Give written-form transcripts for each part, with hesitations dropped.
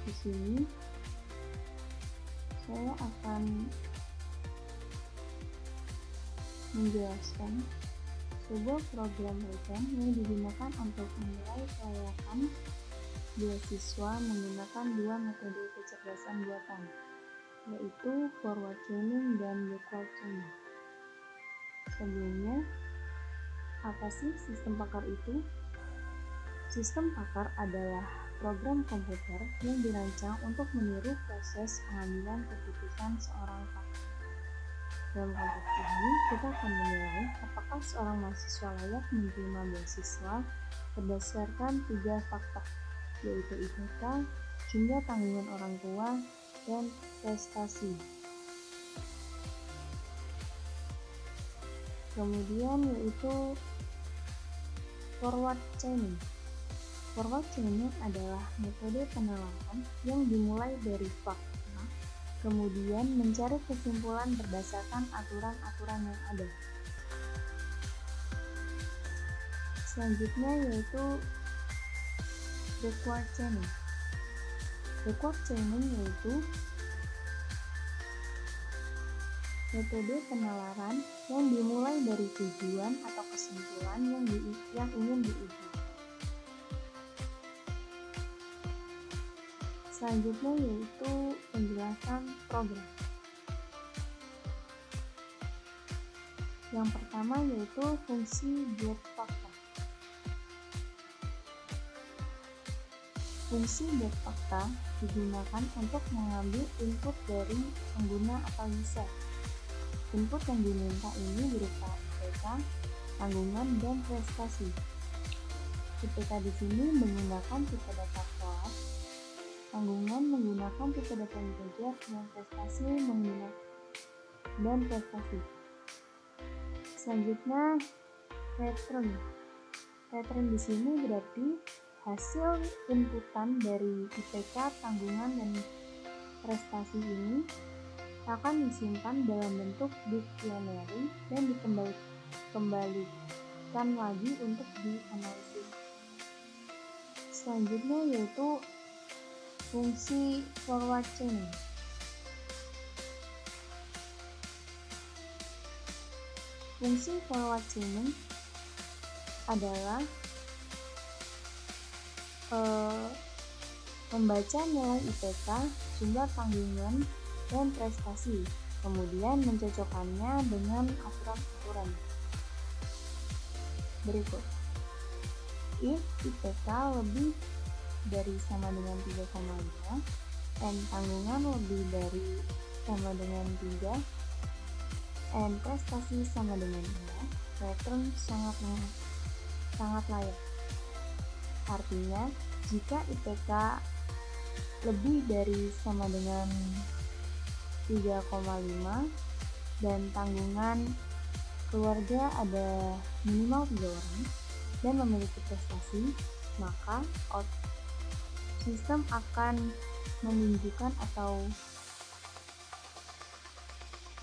Di sini saya akan menjelaskan sebuah program program yang digunakan untuk menilai kelayakan beasiswa menggunakan dua metode kecerdasan buatan, yaitu forward chaining dan backward chaining. Sebelumnya, apa sih sistem pakar itu? Sistem pakar adalah program komputer yang dirancang untuk meniru proses pengambilan keputusan seorang pakar. Dalam konteks ini, kita akan menilai apakah seorang mahasiswa layak menerima beasiswa berdasarkan 3 faktor, yaitu IPK, jumlah tanggungan orang tua, dan prestasi. Kemudian yaitu forward chaining. Forward chaining adalah metode penelaran yang dimulai dari fakta, kemudian mencari kesimpulan berdasarkan aturan-aturan yang ada. Selanjutnya yaitu backward chaining. Backward chaining yaitu metode penalaran yang dimulai dari tujuan atau kesimpulan yang ingin diuji. Selanjutnya yaitu penjelasan program. Yang pertama yaitu fungsi get fakta. Fungsi get fakta digunakan untuk mengambil input dari pengguna atau user. Input yang diminta ini berupa IPK, tanggungan, dan prestasi. IPK di sini menggunakan tipe data kelas, tanggungan menggunakan tipe data integer, dan prestasi menggunakan prestasi. Selanjutnya, pattern. Pattern di sini berarti hasil inputan dari IPK, tanggungan, dan prestasi ini akan disimpan dalam bentuk dictionary dan dikembalikan lagi untuk dianalisis. Selanjutnya yaitu fungsi forward chaining. Fungsi forward chaining adalah membaca nilai IPK, jumlah tanggungan, dan prestasi, kemudian mencocokkannya dengan aturan-aturan berikut. If IPK lebih dari sama dengan 3,5 dan tanggungan lebih dari sama dengan 3 dan prestasi sama dengan 5, pattern sangat layak. Artinya, jika IPK lebih dari sama dengan 3,5 dan tanggungan keluarga ada minimal 3 orang dan memiliki prestasi, maka sistem akan menunjukkan atau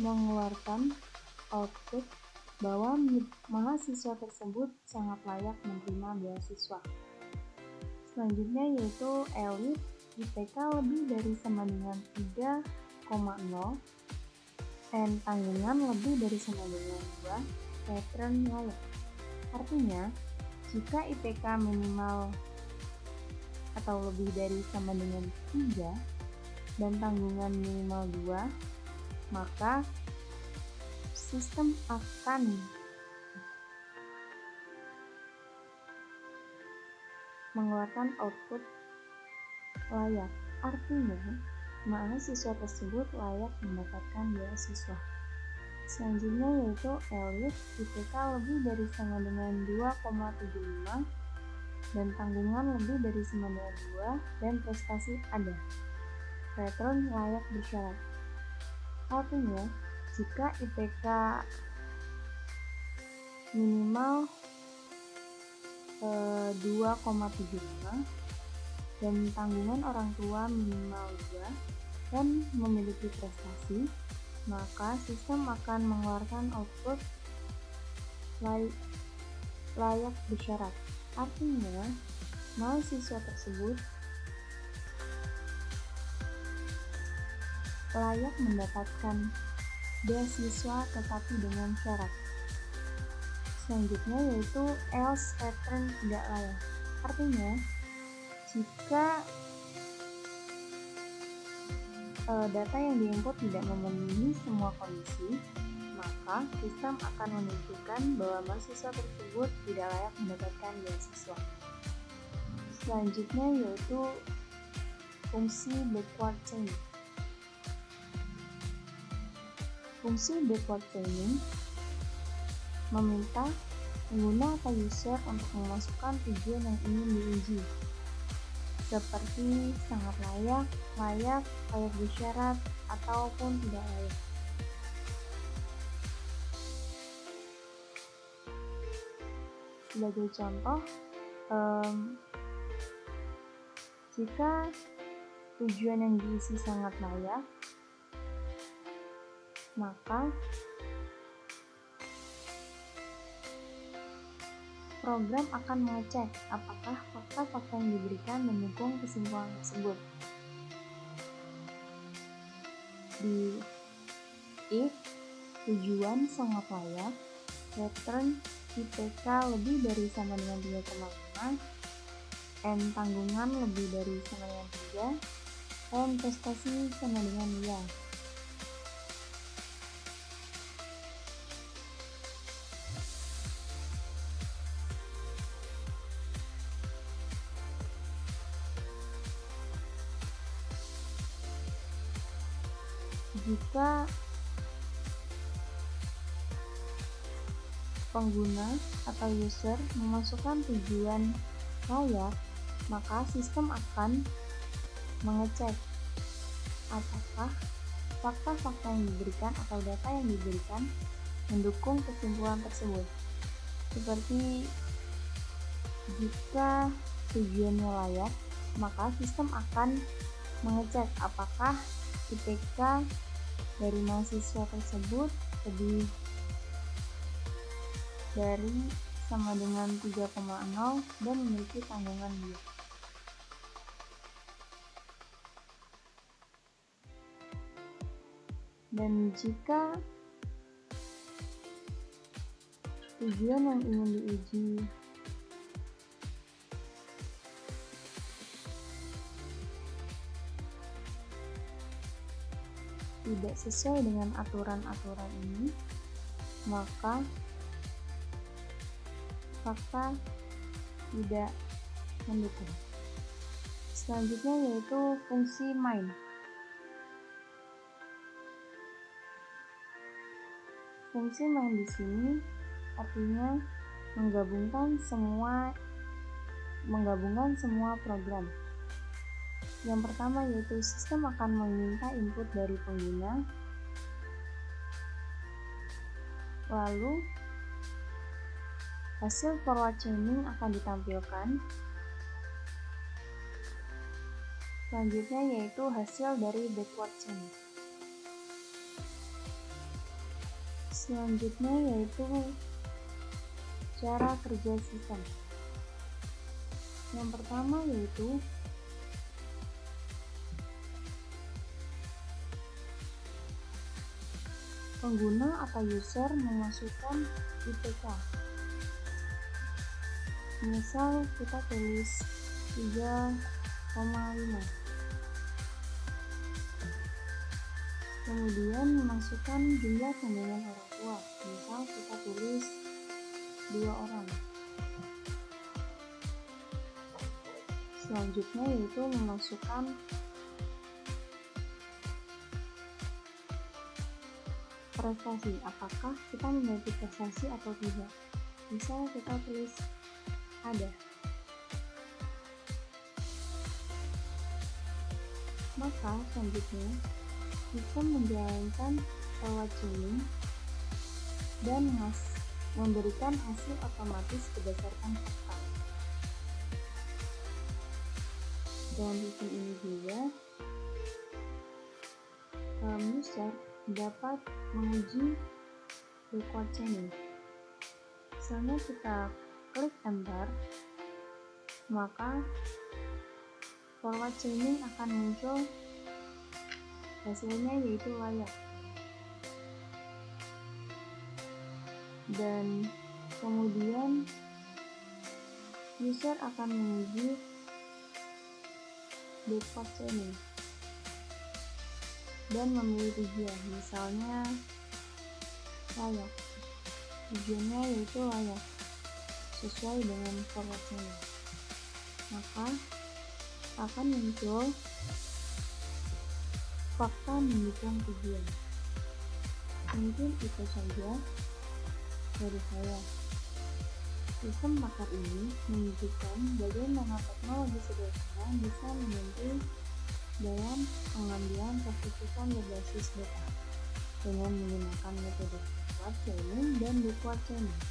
mengeluarkan output bahwa mahasiswa tersebut sangat layak menerima beasiswa. Selanjutnya yaitu elite, IPK lebih dari sama dengan 3,0 dan tanggungan lebih dari sama dengan 2, pattern layak. Artinya, jika IPK minimal atau lebih dari sama dengan 3 dan tanggungan minimal 2, maka sistem akan mengeluarkan output layak. Artinya, mahasiswa tersebut layak mendapatkan beasiswa. Selanjutnya yaitu elite, IPK lebih dari sama dengan 2,75 dan tanggungan lebih dari sama dengan 2 dan prestasi ada. Pattern layak bersyarat. Artinya, jika IPK minimal 2,75 dan tanggungan orang tua minimal 2 dan memiliki prestasi, maka sistem akan mengeluarkan output layak bersyarat. Artinya, mahasiswa tersebut layak mendapatkan beasiswa tetapi dengan syarat. Selanjutnya yaitu else return tidak layak. Artinya, jika data yang diinput tidak memenuhi semua kondisi, maka sistem akan menunjukkan bahwa mahasiswa tersebut tidak layak mendapatkan beasiswa. Selanjutnya yaitu fungsi backward chaining. Fungsi backward chaining meminta pengguna atau user untuk memasukkan tujuan yang ingin diuji, seperti sangat layak, layak bersyarat, ataupun tidak layak. Sebagai contoh, jika tujuan yang diisi sangat layak, maka program akan mengecek apakah fakta-fakta yang diberikan mendukung kesimpulan tersebut. If tujuan sangat layak, return IPK lebih dari sama dengan 3,5, N tanggungan lebih dari sama dengan 3, N prestasi sama dengan ya. Jika pengguna atau user memasukkan tujuan layak, maka sistem akan mengecek apakah fakta-fakta yang diberikan atau data yang diberikan mendukung kesimpulan tersebut. Seperti jika tujuannya layak, maka sistem akan mengecek apakah IPK dari mahasiswa tersebut lebih dari sama dengan 3,0 dan memiliki tanggungan dia. Dan jika tujuan yang ingin diuji tidak sesuai dengan aturan-aturan ini, maka fakta tidak mendukung. Selanjutnya yaitu fungsi main. Fungsi main di sini artinya menggabungkan semua program. Yang pertama yaitu sistem akan meminta input dari pengguna, lalu hasil forward chaining akan ditampilkan. Selanjutnya yaitu hasil dari backward chaining. Selanjutnya yaitu cara kerja sistem. Yang pertama yaitu pengguna atau user memasukkan IPK. Misal kita tulis 3,5. Kemudian memasukkan jumlah tanggungan orang tua. Misal kita tulis 2 orang. Selanjutnya yaitu memasukkan prestasi, apakah kita memiliki prestasi atau tidak. Misal kita tulis ada. Maka selanjutnya sistem menjalankan forward chaining dan memberikan hasil otomatis berdasarkan fakta. Dalam sistem ini juga user dapat menguji backward chaining. Misalnya kita klik enter, maka forward chaining akan muncul Hasilnya yaitu layak. Dan kemudian user akan menguji backward chaining dan memilih tujuan, misalnya layak. Tujuannya yaitu layak sesuai dengan forward chaining. Maka akan muncul fakta mendukung tujuan. Mungkin itu saja dari saya. Sistem pakar ini menunjukkan bagaimana teknologi sederhana bisa membantu dalam pengambilan keputusan berbasis data dengan menggunakan metode forward chaining dan backward chaining.